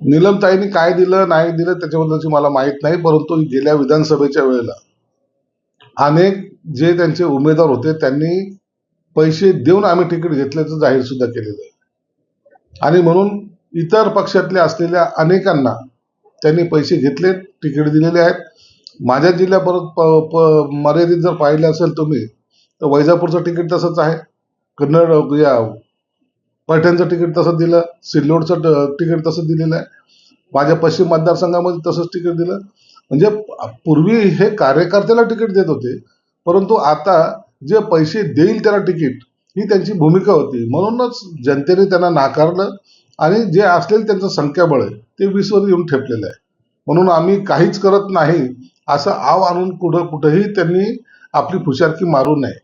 नीलमताईंनी काय दिलं नाही दिलं त्याच्याबद्दलची मला माहित नाही, परंतु गेल्या विधानसभेच्या वेळेला अनेक जे त्यांचे उमेदवार होते त्यांनी पैसे देऊन आम्ही तिकीट घेतल्याचं जाहीर सुद्धा केलेलं आहे. आणि म्हणून इतर पक्षातले असलेल्या अनेकांना त्यांनी पैसे घेतले, तिकीट दिलेले आहेत. माझ्या जिल्ह्यापर्यंत मर्यादित जर पाहिलं असेल तुम्ही तर वैजापूरचं तिकीट तसंच आहे, कन्नड या पैठणचं तिकीट तसंच दिलं, सिल्लोडचं तिकीट तसंच दिलेलं आहे, माझ्या पश्चिम मतदारसंघामध्ये तसंच तिकीट दिलं. म्हणजे पूर्वी हे कार्यकर्त्याला तिकीट देत होते, परंतु आता जे पैसे देईल त्याला तिकीट ही त्यांची भूमिका होती. म्हणूनच जनतेने त्यांना नाकारलं आणि जे असलेलं त्यांचं संख्याबळ आहे ते 20वर येऊन ठेपलेलं आहे. म्हणून आम्ही काहीच करत नाही असं आव आणून कुठेही त्यांनी आपली फुशारकी मारू नये.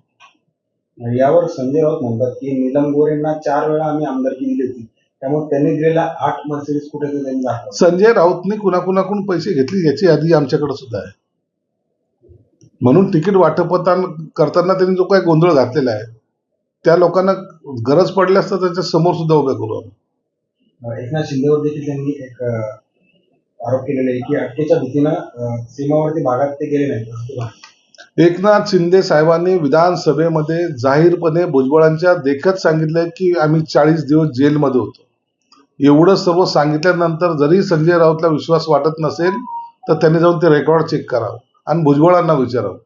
यावर संजय राऊत म्हणतात की नीलम गोरेंना 4 वेळा आम्ही आमदारकी दिली होती, त्यामुळे त्यांनी दिलेला 8 मर्सिडीज कुठेतरी त्यांनी दाखवला. संजय राऊतनी कुणाकुणाकडून पैसे घेतले याची यादी आमच्याकडे सुद्धा आहे. म्हणून तिकीट वाटप करताना त्यांनी जो काही गोंधळ घातलेला आहे त्या लोकांना गरज पडल्यास तर त्याच्या समोर सुद्धा उभे करू आम्ही. एकनाथ शिंदेवर देखील त्यांनी एक आरोप केलेला आहे की अटकेच्या भीतीनं सीमावर्ती भागात ते गेले नाहीत. एकनाथ शिंदे साहेबांनी विधानसभेमध्ये जाहीरपणे भुजबळांच्या देखत सांगितलंय की आम्ही 40 दिवस जेलमध्ये होतो. एवढं सर्व सांगितल्यानंतर जरी संजय राऊतला विश्वास वाटत नसेल तर त्यांनी जाऊन ते रेकॉर्ड चेक करावं आणि भुजबळांना विचारावं